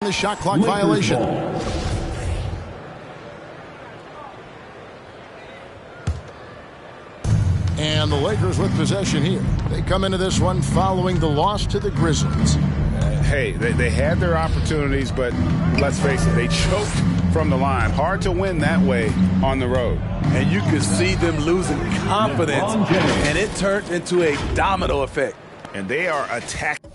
The shot clock violation. And the Lakers with possession here. They come into this one following the loss to the Grizzlies. Hey, they had their opportunities, but let's face it, they choked from the line. Hard to win that way on the road. And you could see them losing confidence, and it turned into a domino effect. And they are attacking.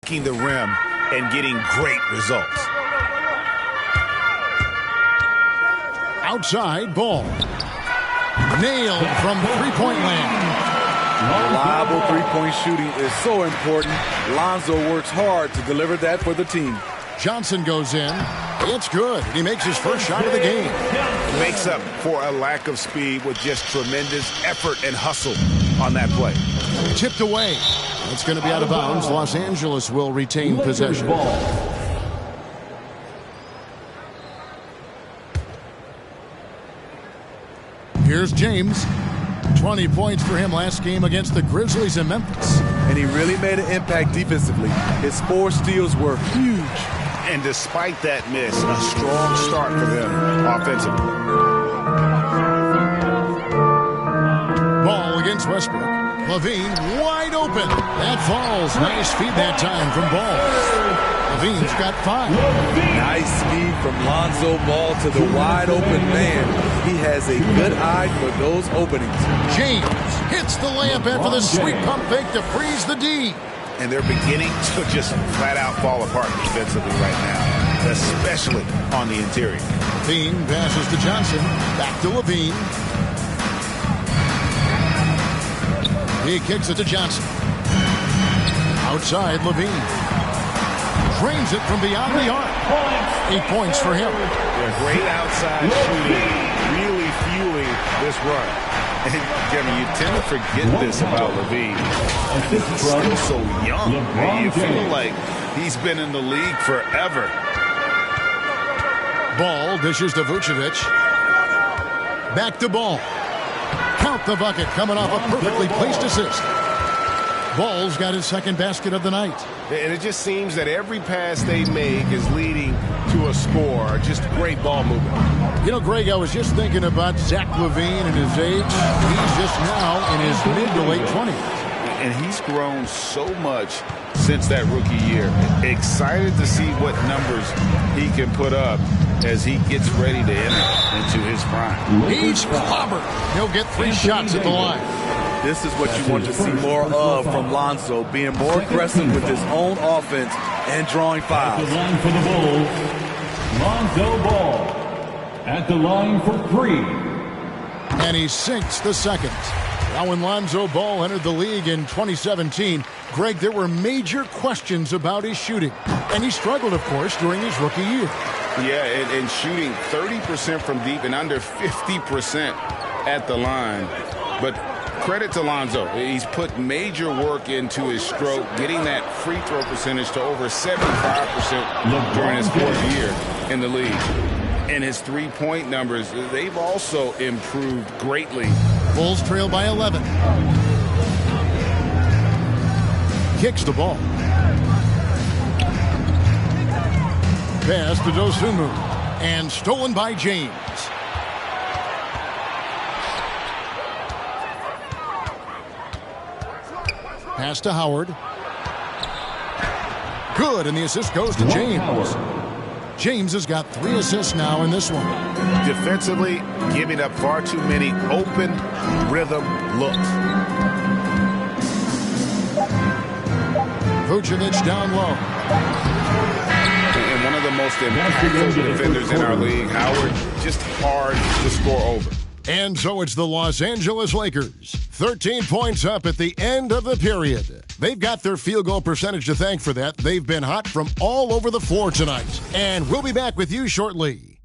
The rim and getting great results. Outside ball. Nailed from three-point land. Reliable three-point shooting is so important. Lonzo works hard to deliver that for the team. Johnson goes in. It's good. He makes his first shot of the game. Makes up for a lack of speed with just tremendous effort and hustle on that play. Tipped away. It's going to be out of bounds. Los Angeles will retain possession. Here's James. 20 points for him last game against the Grizzlies in Memphis. And he really made an impact defensively. His 4 steals were huge. And despite that miss, a strong start for them offensively. Ball against Westbrook. Levine wide open. That falls. Nice feed that time from Ball. Levine's got 5. Nice speed from Lonzo Ball to the wide open man. He has a good eye for those openings. James hits the layup after the sweet pump fake to freeze the D. And they're beginning to just flat out fall apart defensively right now, especially on the interior. Levine passes to Johnson. Back to Levine. He kicks it to Johnson. Outside, Levine. Drains it from beyond the arc. 8 points for him. Yeah, great outside shooting, really fueling this run. And, Jimmy, you tend to forget this about Levine. He's still so young. You feel like he's been in the league forever. Ball dishes to Vucevic. Back to Ball. Count the bucket coming off a perfectly placed assist. Ball's got his second basket of the night. And it just seems that every pass they make is leading to a score. Just great ball movement. You know, Greg, I was just thinking about Zach LaVine and his age. He's just now in his mid to late 20s. And he's grown so much since that rookie year. Excited to see what numbers he can put up as he gets ready to enter into his prime. He's clobbered. He'll get 3 shots at the line. This is what you want to see more of from Lonzo, being more aggressive with his own offense and drawing fouls. At the line for the Bulls, Lonzo Ball. At the line for 3. And he sinks the second. Now when Lonzo Ball entered the league in 2017, Greg, there were major questions about his shooting. And he struggled, of course, during his rookie year. Yeah, and shooting 30% from deep and under 50% at the line. But credit to Lonzo. He's put major work into his stroke, getting that free throw percentage to over 75% during his 4th year in the league. And his three-point numbers, they've also improved greatly. Bulls trail by 11. Kicks the ball. Pass to Dosunmu. And stolen by James. Pass to Howard. Good, and the assist goes to James. James has got 3 assists now in this one. Defensively, giving up far too many open rhythm looks. Vucevic down low. And one of the most impactful defenders in our league, Howard, just hard to score over. And so it's the Los Angeles Lakers. 13 points up at the end of the period. They've got their field goal percentage to thank for that. They've been hot from all over the floor tonight. And we'll be back with you shortly.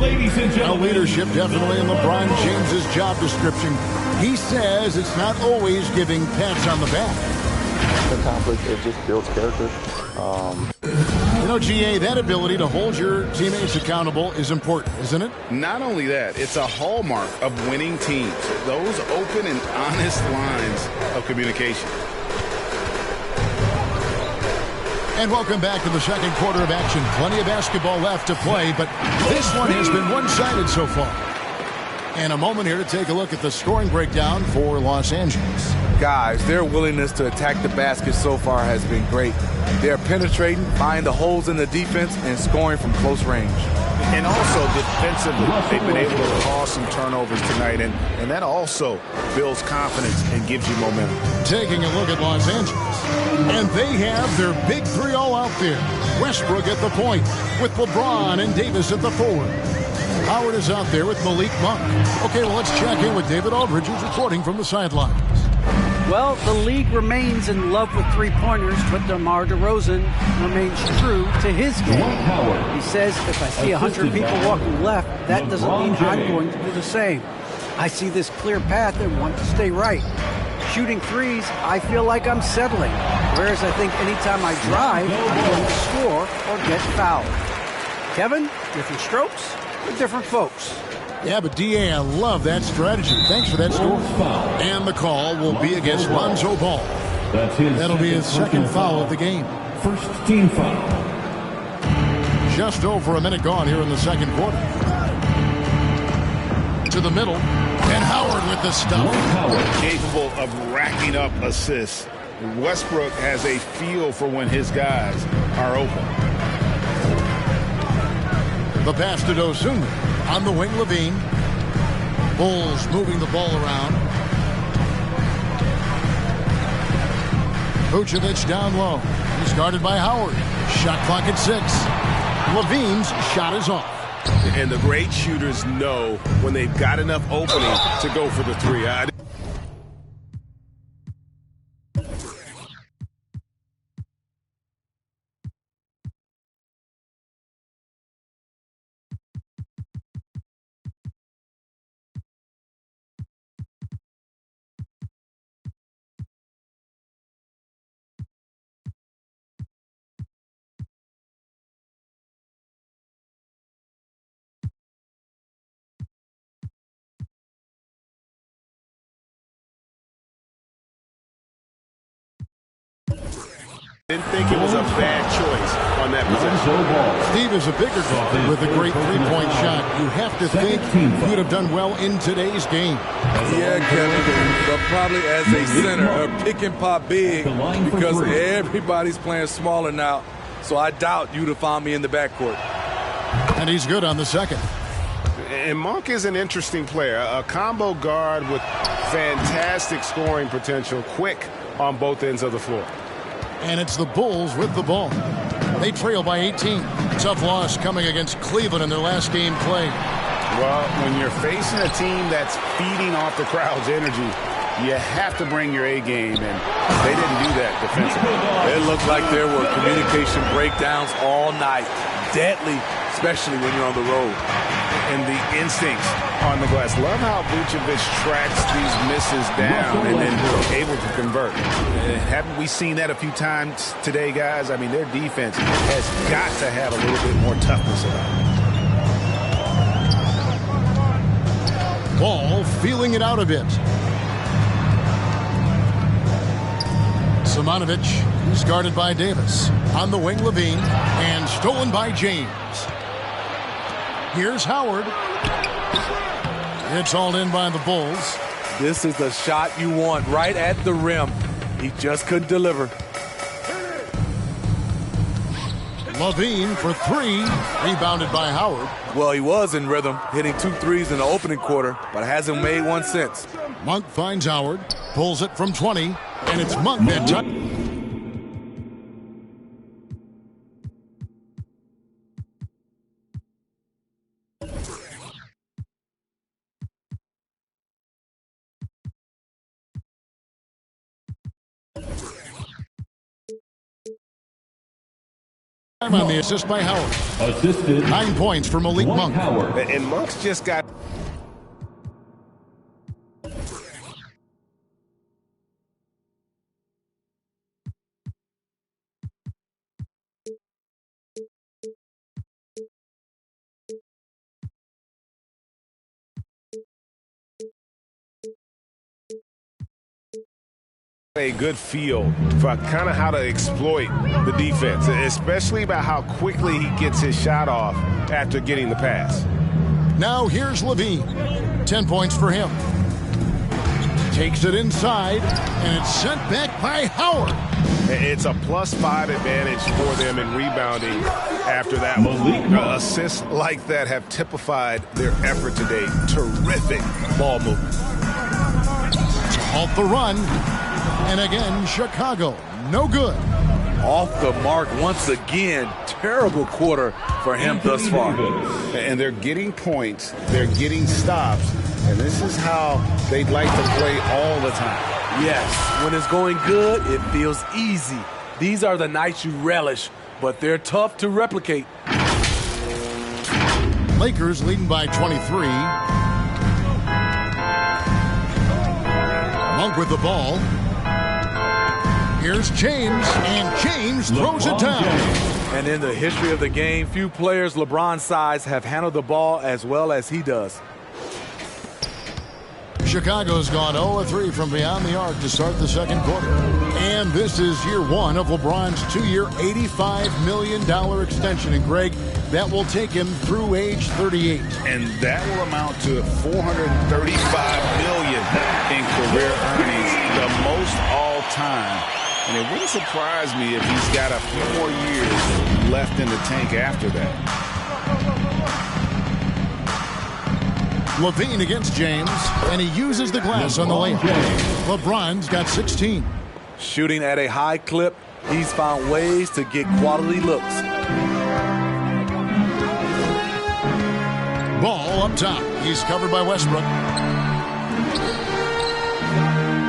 Ladies and Now, gentlemen. leadership definitely in LeBron James's job description. He says it's not always giving pats on the back. Sometimes it just builds character. You know, GA, that ability to hold your teammates accountable is important, isn't it? Not only that, it's a hallmark of winning teams. Those open and honest lines of communication. And welcome back to the second quarter of action. Plenty of basketball left to play, but this one has been one-sided so far. And a moment here to take a look at the scoring breakdown for Los Angeles. Guys, their willingness to attack the basket so far has been great. They're penetrating, finding the holes in the defense, and scoring from close range. And also defensively, they've been able to cause some turnovers tonight, and that also builds confidence and gives you momentum. Taking a look at Los Angeles, and they have their big three all out there. Westbrook at the point, with LeBron and Davis at the forward. Howard is out there with Malik Monk. Okay, well, let's check in with David Aldridge, who's reporting from the sidelines. Well, the league remains in love with three-pointers, but DeMar DeRozan remains true to his game. He says, if I see 100 people walking left, that doesn't mean I'm going to do the same. I see this clear path and want to stay right. Shooting threes, I feel like I'm settling, whereas I think anytime I drive, I'm going to score or get fouled. Kevin, different strokes for different folks. Yeah, but DA, I love that strategy. Thanks for that story. And the call will be against Lonzo Ball. That'll be his second foul of the game. First team foul. Just over a minute gone here in the second quarter. To the middle, and Howard with the stuff. Capable of racking up assists. Westbrook has a feel for when his guys are open. The pass to Dosunmu. On the wing, Levine. Bulls moving the ball around. Vucevic down low. He's guarded by Howard. Shot clock at 6. Levine's shot is off. And the great shooters know when they've got enough opening to go for the three. Didn't think it was a bad choice on that possession. Steve is a bigger guard with a great three-point shot. You have to think you'd have done well in today's game. Yeah, Kevin, but probably as a center, a pick and pop big, because everybody's playing smaller now. So I doubt you'd have found me in the backcourt. And he's good on the second. And Monk is an interesting player, a combo guard with fantastic scoring potential, quick on both ends of the floor. And it's the Bulls with the ball. They trail by 18. Tough loss coming against Cleveland in their last game played. Well, when you're facing a team that's feeding off the crowd's energy, you have to bring your A game, and they didn't do that defensively. It looked like there were communication breakdowns all night. Deadly, especially when you're on the road. And the instincts on the glass. Love how Vucevic tracks these misses down and then able to convert. Haven't we seen that a few times today, guys? I mean, their defense has got to have a little bit more toughness about it. Ball feeling it out a bit. Simonovic, he's guarded by Davis. On the wing, Levine, and stolen by James. Here's Howard. It's hauled in by the Bulls. This is the shot you want, right at the rim. He just couldn't deliver. Levine for 3, rebounded by Howard. Well, he was in rhythm, hitting 2 threes in the opening quarter, but hasn't made one since. Monk finds Howard, pulls it from 20, and it's Monk that touch. On the assist by Howard. Assisted. 9 points for Malik Monk. Howard. And Monk's just got... a good feel for kind of how to exploit the defense, especially about how quickly he gets his shot off after getting the pass. Now here's Levine. 10 points for him. Takes it inside, and it's sent back by Howard. It's a +5 advantage for them in rebounding after that one. Assists like that have typified their effort today. Terrific ball movement. To halt the run. And again, Chicago, no good. Off the mark once again. Terrible quarter for him thus far. And they're getting points, they're getting stops, and this is how they'd like to play all the time. Yes, when it's going good, it feels easy. These are the nights you relish, but they're tough to replicate. Lakers leading by 23. Monk with the ball. Here's James, and James throws it down. And in the history of the game, few players LeBron's size have handled the ball as well as he does. Chicago's gone 0-3 from beyond the arc to start the second quarter. And this is year one of LeBron's 2-year, $85 million extension. And Greg, that will take him through age 38. And that will amount to $435 million in career earnings, the most all time. And it wouldn't surprise me if he's got a few more years left in the tank after that. Levine against James, and he uses the glass on the layup. LeBron's got 16. Shooting at a high clip, he's found ways to get quality looks. Ball up top. He's covered by Westbrook.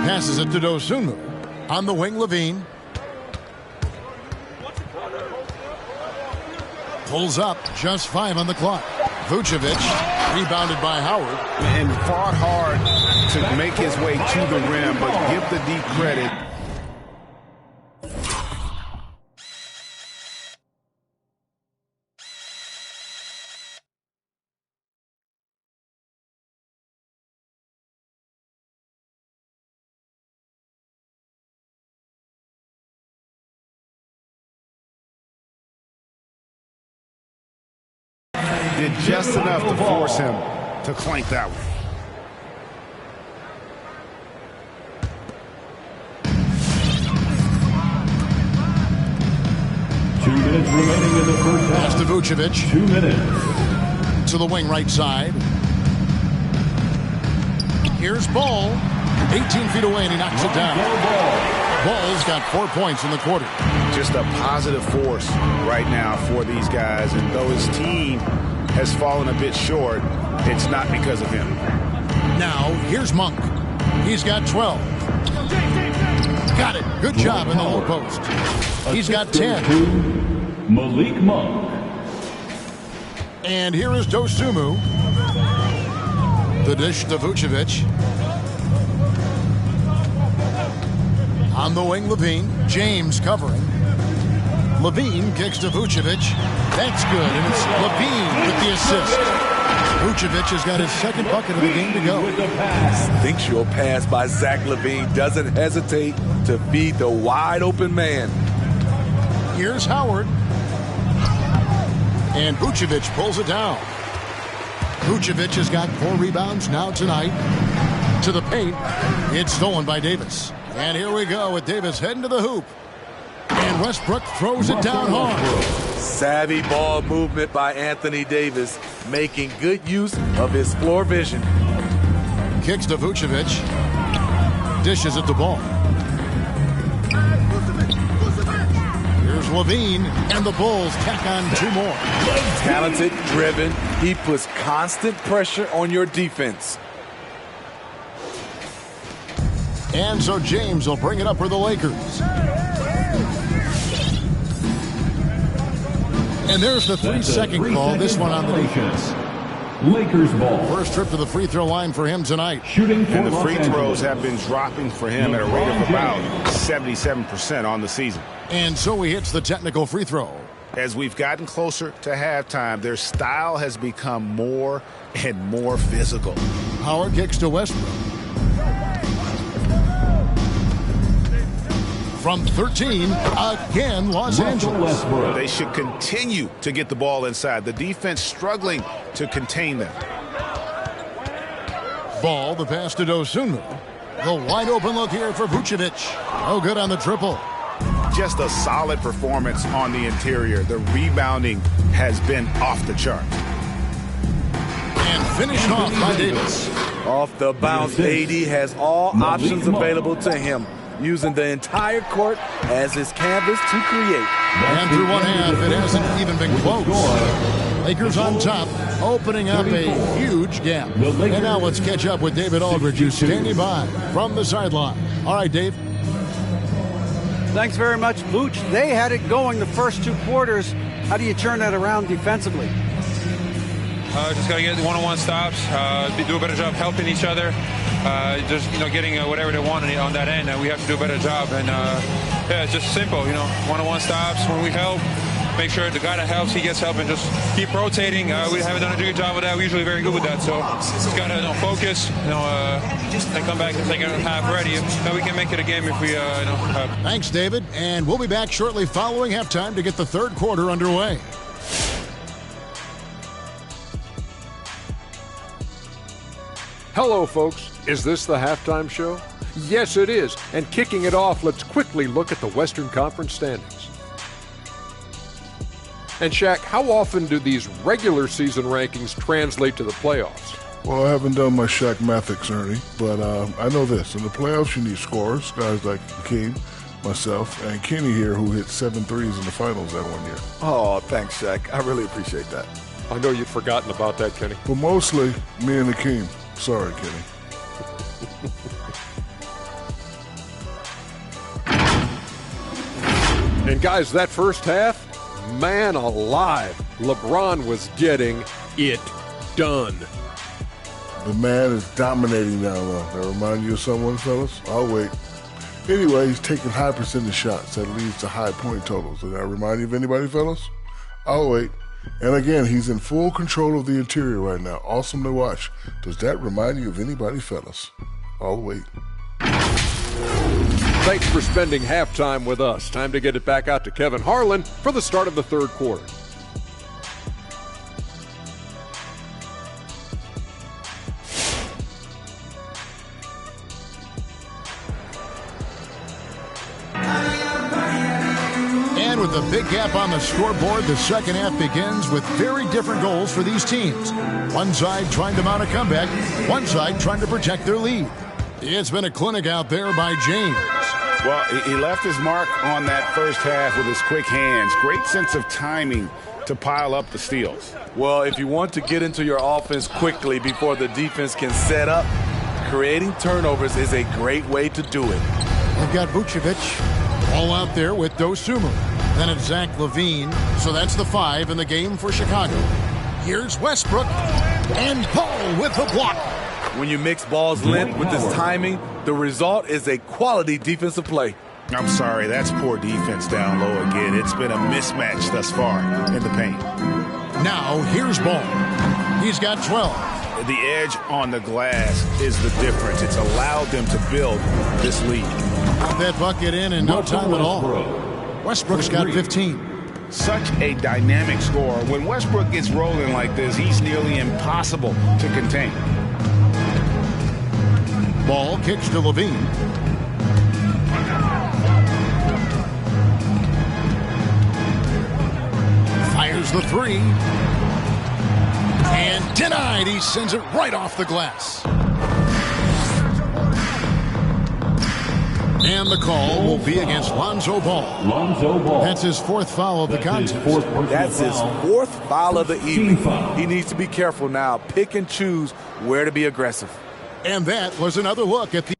Passes it to Dosunmu. On the wing, Levine. Pulls up, just 5 on the clock. Vucevic, rebounded by Howard. And fought hard to make his way to the rim, but give the D credit. Did just enough to force him to clank that one. Two minutes remaining in the first half. Pass to Vucevic. 2 minutes. To the wing right side. Here's Ball. 18 feet away, and he knocks it down. Ball's got 4 points in the quarter. Just a positive force right now for these guys. And though his team has fallen a bit short, it's not because of him. Now, here's Monk. He's got 12. Got it. Good job in the low post. He's got 10. Malik Monk. And here is Dosunmu. The dish to Vucevic. On the wing, Levine. James covering. Levine kicks to Vucevic. That's good, and it's Levine with the assist. Vucevic has got his second bucket of the game to go. Instinctual pass by Zach LaVine doesn't hesitate to feed the wide-open man. Here's Howard. And Vucevic pulls it down. Vucevic has got 4 rebounds now tonight. To the paint. It's stolen by Davis. And here we go with Davis heading to the hoop. And Westbrook throws it down hard. Savvy ball movement by Anthony Davis, making good use of his floor vision. Kicks to Vucevic. Dishes it to Ball. Here's Levine, and the Bulls tack on 2 more. Talented, driven, he puts constant pressure on your defense. And so James will bring it up for the Lakers. And there's the 3-second call. This one on the defense. Lakers ball. First trip to the free throw line for him tonight. Shooting for And the Los free throws Angeles. have been dropping for him at a rate of about 77% on the season. And so he hits the technical free throw. As we've gotten closer to halftime, their style has become more and more physical. Howard kicks to Westbrook. From 13, again, Los Angeles. They should continue to get the ball inside. The defense struggling to contain them. Ball, the pass to Dosunmu. The wide open look here for Vucevic. No good on the triple. Just a solid performance on the interior. The rebounding has been off the chart. And finished off by Davis. Off the bounce, AD has all options available to him, using the entire court as his canvas to create. And through one half, it hasn't even been close. Lakers on top, opening up a huge gap. And now let's catch up with David Aldridge, who's standing by from the sideline. All right, Dave. Thanks very much, Vooch. They had it going the first 2 quarters. How do you turn that around defensively? Just got to get one-on-one stops, do a better job helping each other, just, getting whatever they want on that end. We have to do a better job. And, it's just simple, one-on-one stops when we help. Make sure the guy that helps, he gets help, and just keep rotating. We haven't done a good job with that. We're usually very good with that. So just got to focus, and come back and take it half ready. We can make it a game if we, Thanks, David. And we'll be back shortly following halftime to get the third quarter underway. Hello, folks. Is this the halftime show? Yes, it is. And kicking it off, let's quickly look at the Western Conference standings. And Shaq, how often do these regular season rankings translate to the playoffs? Well, I haven't done my Shaq mathics, Ernie, but I know this. In the playoffs, you need scorers, guys like Hakeem, myself, and Kenny here, who hit 7 threes in the finals that one year. Oh, thanks, Shaq. I really appreciate that. I know you'd forgotten about that, Kenny. But mostly, me and Hakeem. Sorry, Kenny. And guys, that first half, man alive, LeBron was getting it done. The man is dominating now, though. That remind you of someone, fellas? I'll wait. Anyway, he's taking high percentage shots. That leads to high point totals. Does that remind you of anybody, fellas? I'll wait. And again, he's in full control of the interior right now. Awesome to watch. Does that remind you of anybody, fellas? I'll wait. Thanks for spending halftime with us. Time to get it back out to Kevin Harlan for the start of the third quarter. And with a big gap on the scoreboard, the second half begins with very different goals for these teams. One side trying to mount a comeback, one side trying to protect their lead. It's been a clinic out there by James. Well, he left his mark on that first half with his quick hands. Great sense of timing to pile up the steals. Well, if you want to get into your offense quickly before the defense can set up, creating turnovers is a great way to do it. They've got Vucevic all out there with Dosunmu. Then it's Zach LaVine. So that's the 5 in the game for Chicago. Here's Westbrook and Paul with the block. When you mix ball's length with his timing, the result is a quality defensive play. I'm sorry, that's poor defense down low again. It's been a mismatch thus far in the paint. Now here's Ball. He's got 12. The edge on the glass is the difference. It's allowed them to build this lead. Got that bucket in no time at all. Westbrook's got 15. Such a dynamic scorer. When Westbrook gets rolling like this, he's nearly impossible to contain. Ball kicks to LaVine. Fires the 3. And denied. He sends it right off the glass. And the call will be against Lonzo Ball. Lonzo Ball. That's his 4th foul of the contest. That's his 4th foul of the evening. He needs to be careful now. Pick and choose where to be aggressive. And that was another look at the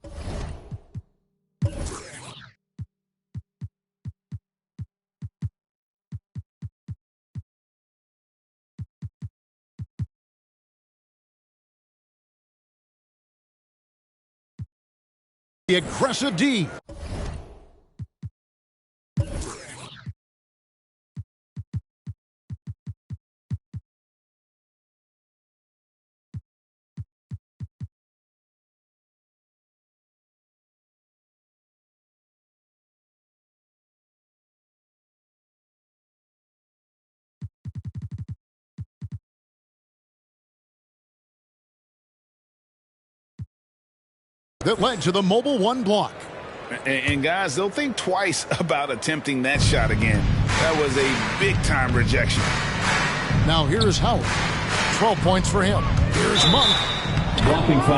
The aggressive D. That led to the mobile one block. And guys, they'll think twice about attempting that shot again. That was a big-time rejection. Now here's Howard. 12 points for him. Here's Monk.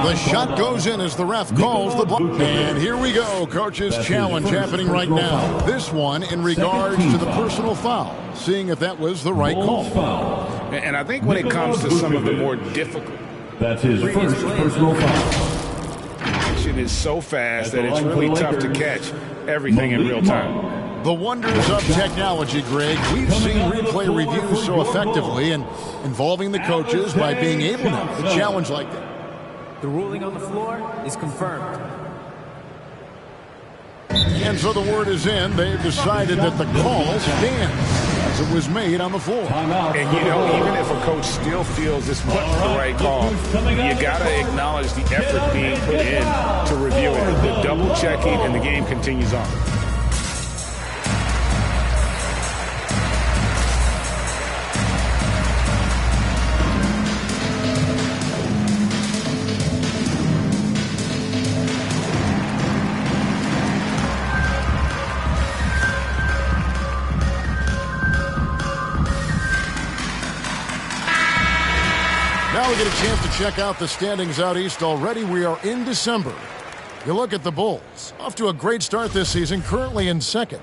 The shot goes in as the ref calls the block. And here we go. Coach's challenge happening right now. This one in regards to the personal foul. Seeing if that was the right call. And I think when it comes to some of the more difficult. That's his first personal foul. Is so fast that it's really tough to catch everything in real time. The wonders of technology, Greg. We've seen replay reviews so effectively and involving the coaches by being able to have a challenge like that. The ruling on the floor is confirmed. And so the word is in. They've decided that the call stands as it was made on the floor. And you know, even if a coach still feels this wasn't the right call, you got to acknowledge the effort being put in to review it. The double checking and the game continues on. Now we get a chance to check out the standings out east already. We are in December. You look at the Bulls. Off to a great start this season, currently in second.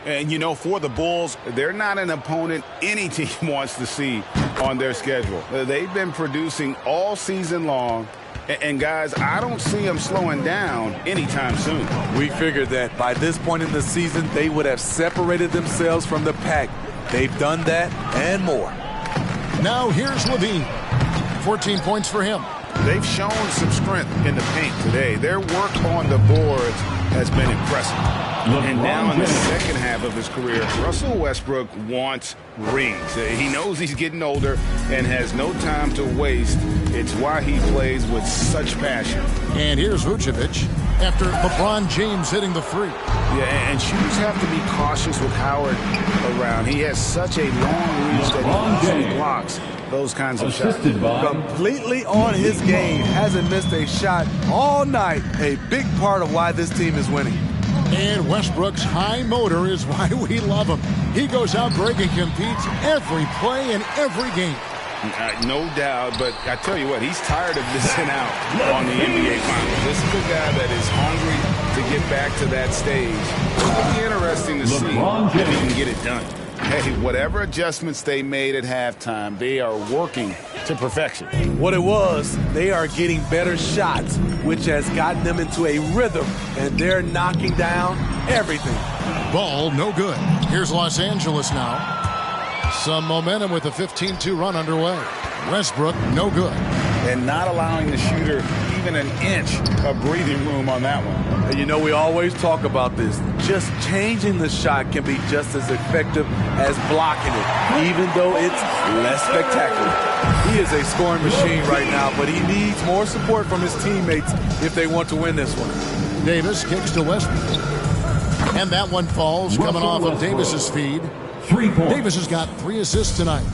And, you know, for the Bulls, they're not an opponent any team wants to see on their schedule. They've been producing all season long. And, guys, I don't see them slowing down anytime soon. We figured that by this point in the season, they would have separated themselves from the pack. They've done that and more. Now here's Levine. 14 points for him. They've shown some strength in the paint today. Their work on the boards has been impressive. And now in the second half of his career, Russell Westbrook wants rings. He knows he's getting older and has no time to waste. It's why he plays with such passion. And here's Vucevic after LeBron James hitting the three. Yeah, and shooters have to be cautious with Howard around. He has such a long reach that he usually blocks those kinds of shots. Completely on his game. Hasn't missed a shot all night. A big part of why this team is winning. And Westbrook's high motor is why we love him. He goes out, Greg, and competes every play in every game. No doubt, but I tell you what, he's tired of missing out on the NBA Finals. This is a guy that is hungry to get back to that stage. It'll be interesting to see if he can get it done. Hey, whatever adjustments they made at halftime, they are working to perfection. What it was, they are getting better shots, which has gotten them into a rhythm, and they're knocking down everything. Ball, no good. Here's Los Angeles now. Some momentum with a 15-2 run underway. Westbrook, no good. And not allowing the shooter even an inch of breathing room on that one. And you know, we always talk about this. Just changing the shot can be just as effective as blocking it, even though it's less spectacular. He is a scoring machine right now, but he needs more support from his teammates if they want to win this one. Davis kicks to Westbrook. And that one falls coming off of Davis's feed. 3 points. Davis has got 3 assists tonight.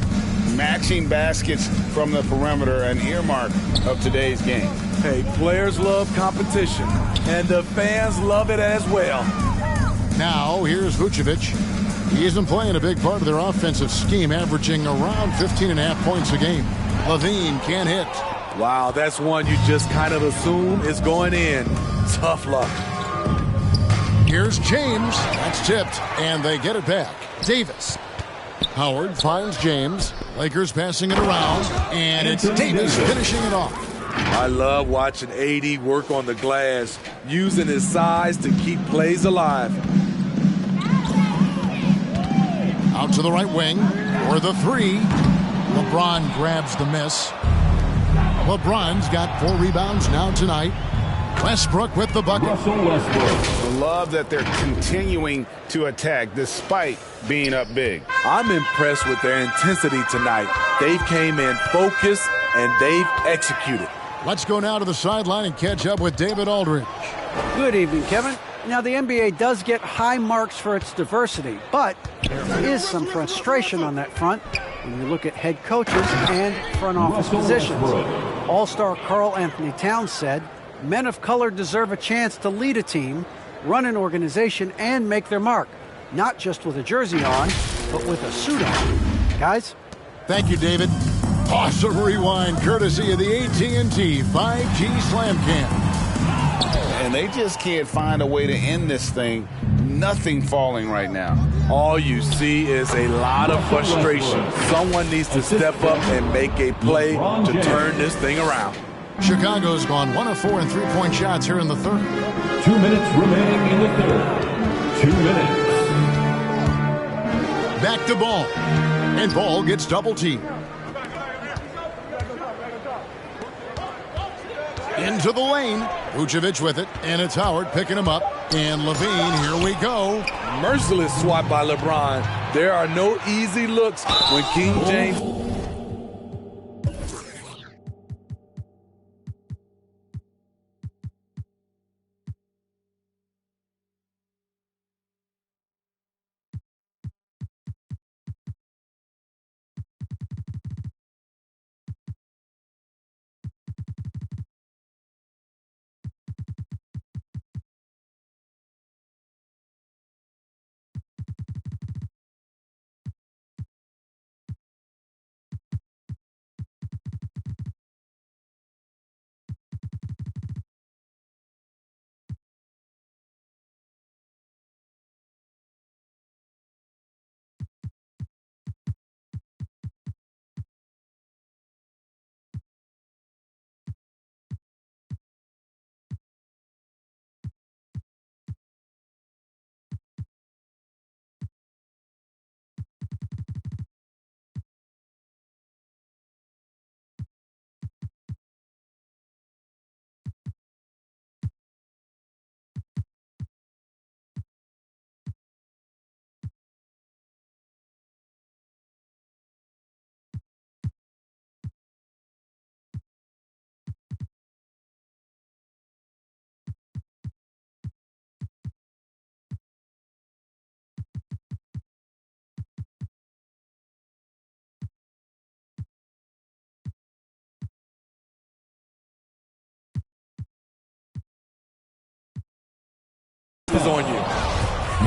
Matching baskets from the perimeter, an earmark of today's game. Hey, players love competition, and the fans love it as well. Now, here's Vucevic. He isn't playing a big part of their offensive scheme, averaging around 15.5 points a game. Levine can't hit. Wow, that's one you just kind of assume is going in. Tough luck. Here's James. That's tipped, and they get it back. Davis. Howard finds James. Lakers passing it around, and it's Davis finishing it off. I love watching AD work on the glass, using his size to keep plays alive. Out to the right wing for the three. LeBron grabs the miss. LeBron's got 4 rebounds now tonight. Westbrook with the bucket. I love that they're continuing to attack despite being up big. I'm impressed with their intensity tonight. They've came in focused and they've executed. Let's go now to the sideline and catch up with David Aldridge. Good evening, Kevin. Now, the NBA does get high marks for its diversity, but there is some frustration on that front when you look at head coaches and front office positions. All-star Karl Anthony Towns said, men of color deserve a chance to lead a team, run an organization, and make their mark, not just with a jersey on, but with a suit on. Guys? Thank you, David. Awesome rewind courtesy of the AT&T 5G Slam Cam. And they just can't find a way to end this thing. Nothing falling right now. All you see is a lot of frustration. Someone needs to step up and make a play to turn this thing around. Chicago's gone 1 of 4 in three-point shots here in the third. 2 minutes remaining in the third. 2 minutes. Back to Ball. And Ball gets double-teamed. Into the lane. Vucevic with it, and it's Howard picking him up. And Levine, here we go. Merciless swat by LeBron. There are no easy looks when King James... is on you.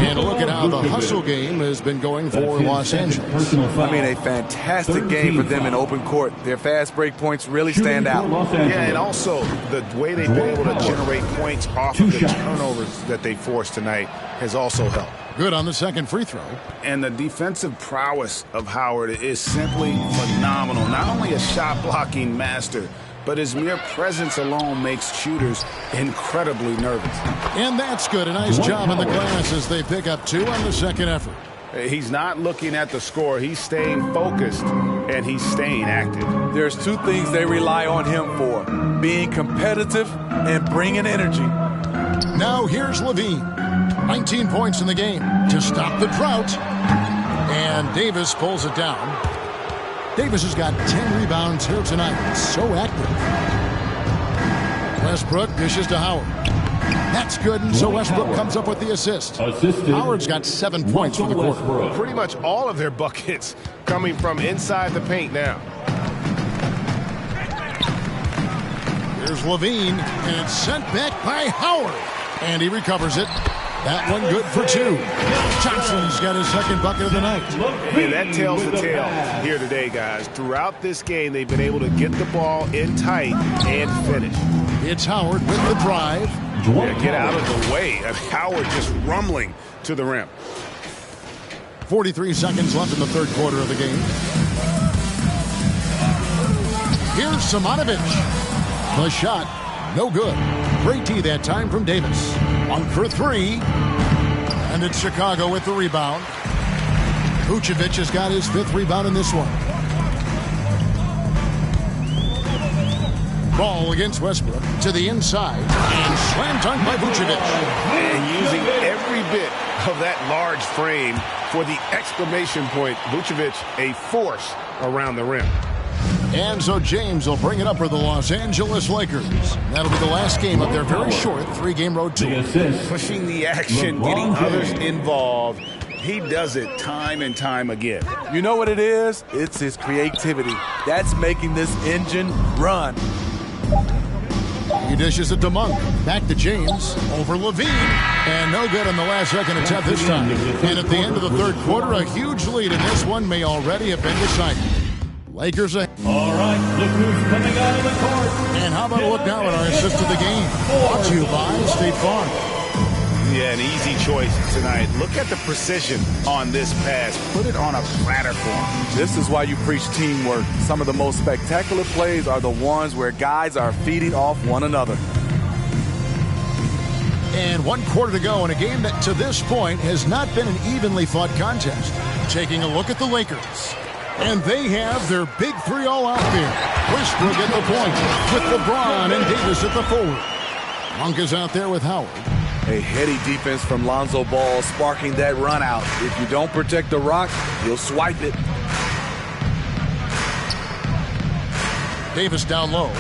And look at how the hustle game has been going for Los Angeles. I mean, a fantastic game for them in open court. Their fast break points really stand out. Yeah, and also the way they've been able to generate points off of the turnovers that they forced tonight has also helped. Good on the second free throw. And the defensive prowess of Howard is simply phenomenal. Not only a shot-blocking master, but his mere presence alone makes shooters incredibly nervous. And that's good. A nice job in the glass as they pick up 2 on the second effort. He's not looking at the score. He's staying focused, and he's staying active. There's 2 things they rely on him for, being competitive and bringing energy. Now here's Levine. 19 points in the game to stop the drought. And Davis pulls it down. Davis has got 10 rebounds here tonight. So active. Westbrook dishes to Howard. That's good, and so Westbrook comes up with the assist. Howard's got 7 points for the quarter. Pretty much all of their buckets coming from inside the paint now. Here's Levine, and it's sent back by Howard. And he recovers it. That one good for 2. Johnson's got his second bucket of the night. And that tells the tale here today, guys. Throughout this game, they've been able to get the ball in tight and finish. It's Howard with the drive. Yeah, get out of the way of Howard just rumbling to the rim. 43 seconds left in the third quarter of the game. Here's Simonovic. The shot, no good. Great D that time from Davis. 1 for 3. And it's Chicago with the rebound. Vucevic has got his 5th rebound in this one. Ball against Westbrook to the inside and slam dunk by Vucevic. And using every bit of that large frame for the exclamation point. Vucevic, a force around the rim. And so James will bring it up for the Los Angeles Lakers. That'll be the last game of their very short 3-game road tour. Pushing the action, getting others involved. He does it time and time again. You know what it is? It's his creativity. That's making this engine run. He dishes it to Monk. Back to James. Over Levine. And no good on the last second attempt this time. And at the end of the third quarter, a huge lead in this one may already have been decided. Lakers ahead. All right, look who's coming out of the court. And how about a look now at our assist of the game? Brought to you by State Farm. Yeah, an easy choice tonight. Look at the precision on this pass. Put it on a platter form. This is why you preach teamwork. Some of the most spectacular plays are the ones where guys are feeding off one another. And 1 quarter to go in a game that to this point has not been an evenly fought contest. Taking a look at the Lakers. And they have their big three all out there. Westbrook at the point with LeBron and Davis at the forward. Monk is out there with Howard. A heady defense from Lonzo Ball sparking that run out. If you don't protect the rock, he'll swipe it. Davis down low.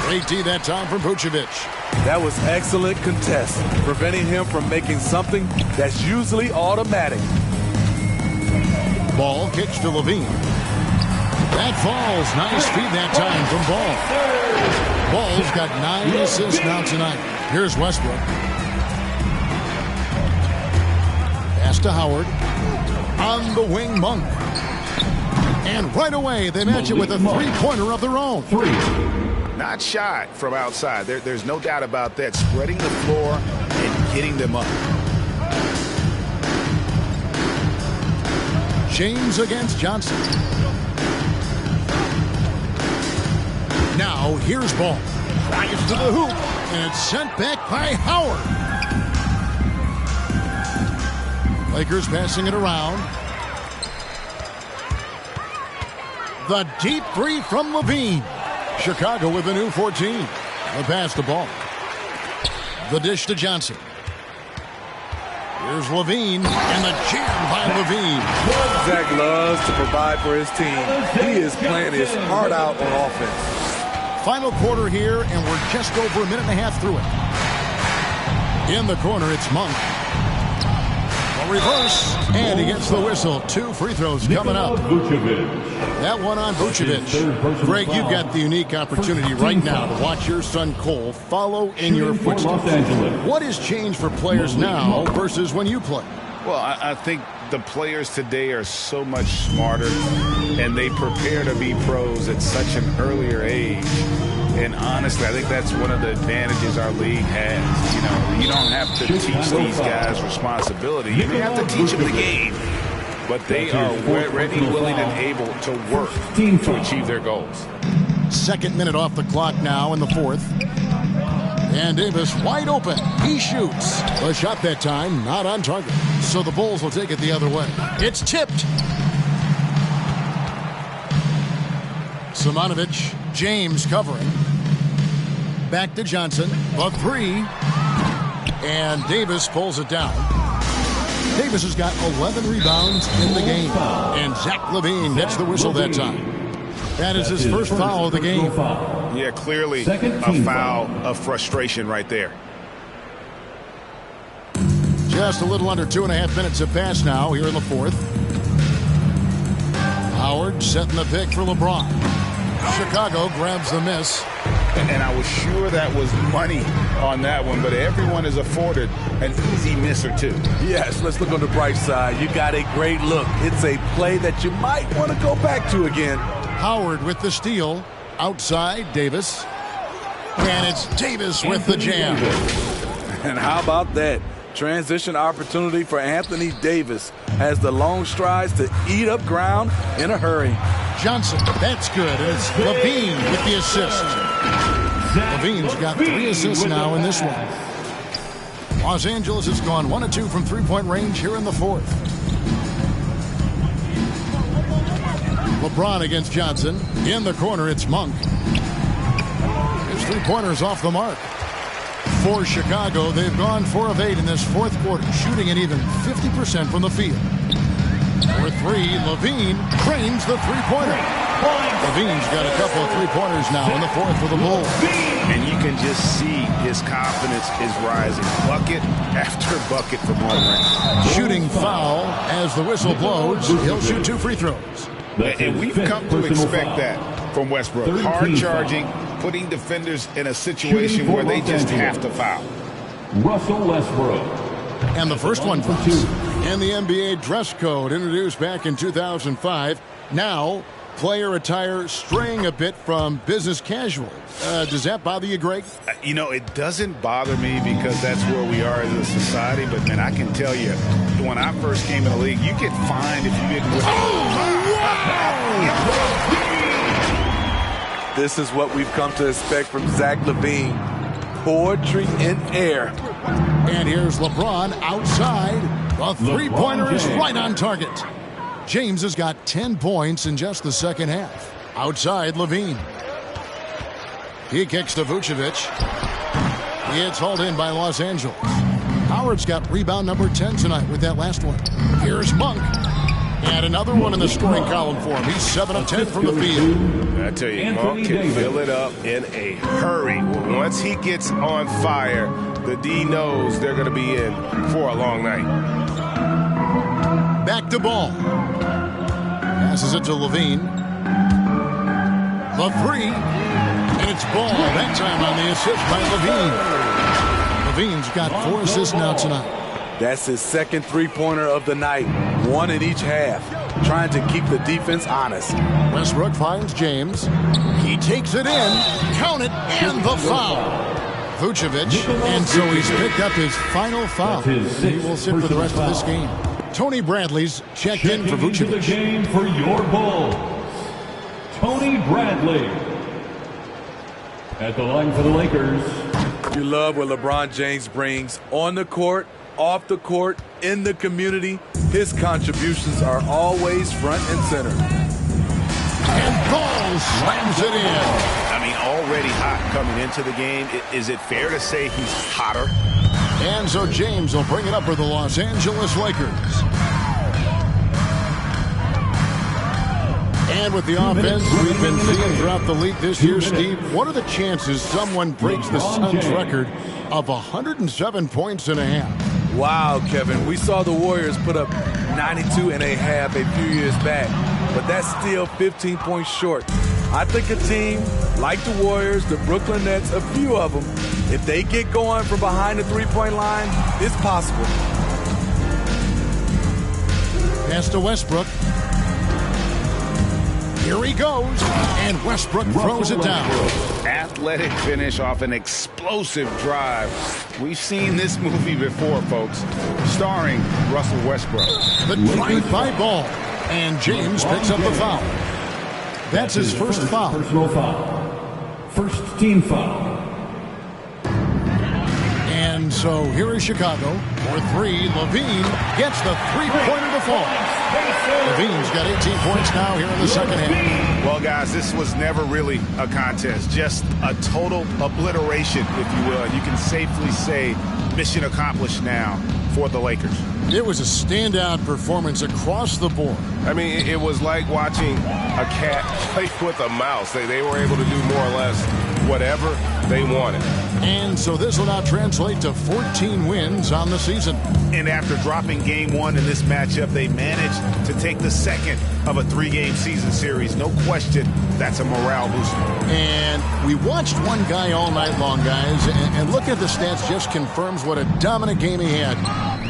Great D that time from Vucevic. That was excellent contest, preventing him from making something that's usually automatic. Ball kicks to Levine. That falls. Nice feed that time from Ball. Ball's got 9 assists now tonight. Here's Westbrook. Pass to Howard. On the wing, Monk. And right away, they match it with a three-pointer of their own. Not shy from outside. There's no doubt about that. Spreading the floor and getting them up. James against Johnson. Now, here's Ball. Drives to the hoop, and it's sent back by Howard. Lakers passing it around. The deep three from Levine. Chicago with a new 14. The pass to Ball. The dish to Johnson. Here's Levine, and the jam by Levine. Zach loves to provide for his team. He is playing his heart out on offense. Final quarter here, and we're just over a minute and a half through it. In the corner, it's Monk. A reverse, and he gets the whistle. 2 free throws coming up. That one on Vucevic. Greg, you've got the unique opportunity right now to watch your son Cole follow in your footsteps. What has changed for players now versus when you played? Well, I think the players today are so much smarter, and they prepare to be pros at such an earlier age. And honestly, I think that's one of the advantages our league has. You know, you don't have to teach these guys responsibility. You don't have to teach them the game. But they are ready, willing, and able to work to achieve their goals. Second minute off the clock now in the fourth. And Davis wide open. He shoots. A shot that time, not on target. So the Bulls will take it the other way. It's tipped. Simonovic, James covering. Back to Johnson. The three. And Davis pulls it down. Davis has got 11 rebounds in the game. And Zach LaVine gets the whistle that time. That is his first foul of the game. Yeah, clearly a foul of frustration right there. Just a little under 2.5 minutes have passed now here in the fourth. Howard setting the pick for LeBron. Chicago grabs the miss. And I was sure that was money on that one, but everyone is afforded an easy miss or two. Yes, let's look on the bright side. You got a great look. It's a play that you might want to go back to again. Howard with the steal. Outside, Davis. And it's Davis with the jam. And how about that? Transition opportunity for Anthony Davis. Has the long strides to eat up ground in a hurry. Johnson, that's good. And it's Levine with the assist. Levine's got 3 assists now in this one. Los Angeles has gone 1 of 2 from three-point range here in the fourth. LeBron against Johnson. In the corner, it's Monk. His three-pointers off the mark. For Chicago, they've gone 4 of 8 in this fourth quarter, shooting an even 50% from the field. For 3, Levine drains the three-pointer. Levine's got a couple of three-pointers now in the fourth for the Bulls. And you can just see his confidence is rising. Bucket after bucket from long range. Shooting foul as the whistle blows. He'll shoot 2 free throws. And we've come to expect that from Westbrook. Hard charging, putting defenders in a situation where they just have to foul. Russell Westbrook. And the first one for 2. And the NBA dress code introduced back in 2005. Now, player attire straying a bit from business casual. Does that bother you, Greg? You know, it doesn't bother me because that's where we are as a society. But, man, I can tell you, when I first came in the league, you get fined if you didn't wear This is what we've come to expect from Zach LaVine. Poetry in air. And here's LeBron outside. The three-pointer is right on target. James has got 10 points in just the second half. Outside, Levine. He kicks to Vucevic. It's hauled in by Los Angeles. Howard's got rebound number 10 tonight with that last one. Here's Monk. And another one in the scoring column for him. He's 7 of 10 from the field. I tell you, Monk can fill it up in a hurry. Once he gets on fire, the D knows they're going to be in for a long night. Back to Ball. Passes it to Levine. The 3. And it's Ball that time on the assist by Levine. Levine's got 4 assists now tonight. That's his second three-pointer of the night. 1 in each half. Trying to keep the defense honest. Westbrook finds James. He takes it in. Count it. And the foul. Vucevic. And so he's picked up his final foul. He will sit for the rest of this game. Tony Bradley's checked in for Vucevic. The game for your Bulls, Tony Bradley. At the line for the Lakers. You love what LeBron James brings on the court, off the court, in the community. His contributions are always front and center. And Ball slams it in. I mean, already hot coming into the game. Is it fair to say he's hotter? And so James will bring it up for the Los Angeles Lakers. And with the offense we've been seeing throughout the league this year, Steve, what are the chances someone breaks the Suns record of 107 points and a half? Wow, Kevin. We saw the Warriors put up 92 and a half a few years back, but that's still 15 points short. I think a team like the Warriors, the Brooklyn Nets, a few of them, if they get going from behind the three-point line, it's possible. Pass to Westbrook. Here he goes, and Westbrook throws it down. Athletic finish off an explosive drive. We've seen this movie before, folks, starring Russell Westbrook. The drive by Ball, and James picks up the foul. That's his first foul. Personal foul. First team foul. And so here is Chicago. For 3, Levine gets the three-pointer to fall. Levine's got 18 points now here in the second half. Well, guys, this was never really a contest. Just a total obliteration, if you will. And you can safely say mission accomplished now for the Lakers. It was a standout performance across the board. I mean, it was like watching a cat play with a mouse. They were able to do more or less whatever they wanted. And so this will now translate to 14 wins on the season. And after dropping game 1 in this matchup, they managed to take the second of a 3-game season series. No question, that's a morale booster. And we watched one guy all night long, guys, and look at the stats, just confirms what a dominant game he had.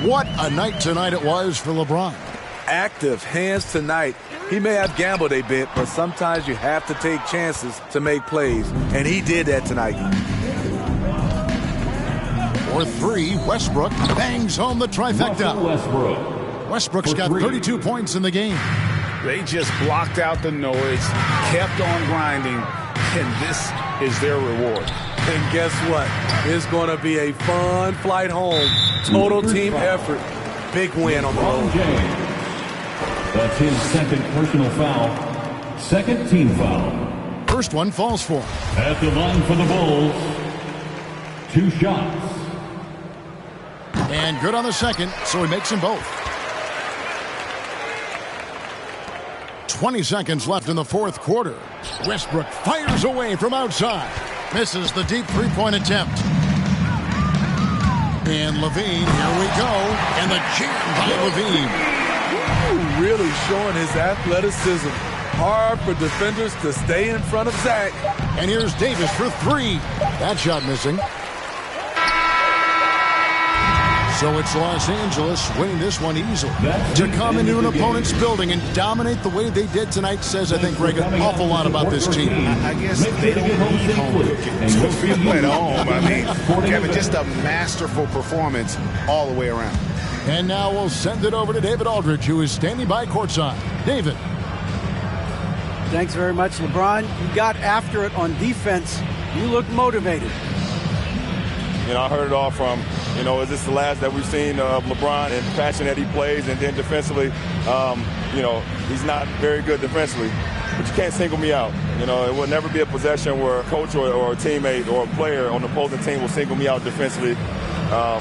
What a night tonight it was for LeBron. Active hands tonight. He may have gambled a bit, but sometimes you have to take chances to make plays, and he did that tonight. For 3, Westbrook bangs home the trifecta. Westbrook's got 32 points in the game. They just blocked out the noise, kept on grinding, and this is their reward. And guess what? It's going to be a fun flight home. Total team effort. Big win on the road. That's his second personal foul. Second team foul. first one falls for him. At the line for the Bulls, 2 shots. And good on the second, so he makes them both. 20 seconds left in the fourth quarter. Westbrook fires away from outside. Misses the deep three-point attempt. And Levine, here we go. And the jam by Levine. Ooh, really showing his athleticism. Hard for defenders to stay in front of Zach. And here's Davis for 3. That shot missing. So it's Los Angeles winning this one easily. To come into an opponent's building and dominate the way they did tonight says, I think, Greg, an awful lot about this team. I guess they don't need home cooking to feel at home. I mean, Kevin, just a masterful performance all the way around. And now we'll send it over to David Aldridge, who is standing by courtside. David. Thanks very much, LeBron. You got after it on defense. You look motivated. You know, I heard it all from, is this the last that we've seen of LeBron and the passion that he plays? And then defensively, he's not very good defensively. But you can't single me out. It will never be a possession where a coach or a teammate or a player on the opposing team will single me out defensively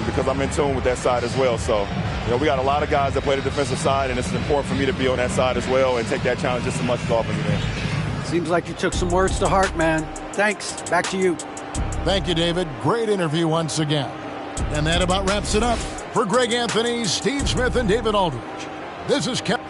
because I'm in tune with that side as well. So, we got a lot of guys that play the defensive side, and it's important for me to be on that side as well and take that challenge just as much as the offensive end. Seems like you took some words to heart, man. Thanks. Back to you. Thank you, David. Great interview once again. And that about wraps it up. For Greg Anthony, Steve Smith, and David Aldridge, this is Kevin.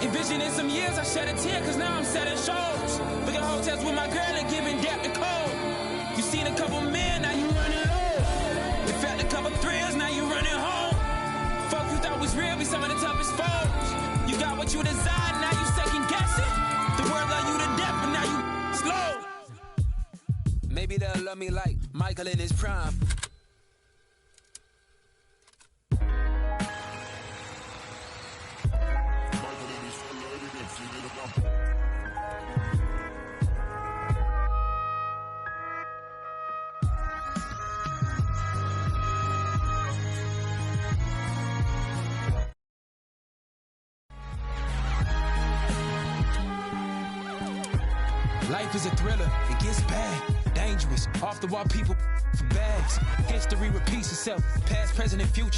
seen vision in some years. I shed a tear because now I'm selling shows. Booking hotels with my girl and giving debt to code. You seen a couple men, now you running low. You felt a couple thrills, now you running home. Folks you thought was real be some of the toughest foes. You got what you desired, now you second guessing. The world love you to death, but now you slow. Maybe they'll love me like Michael in his prime. Life is a thriller, it gets bad, dangerous, off the wall people for bags. History repeats itself, past, present, and future.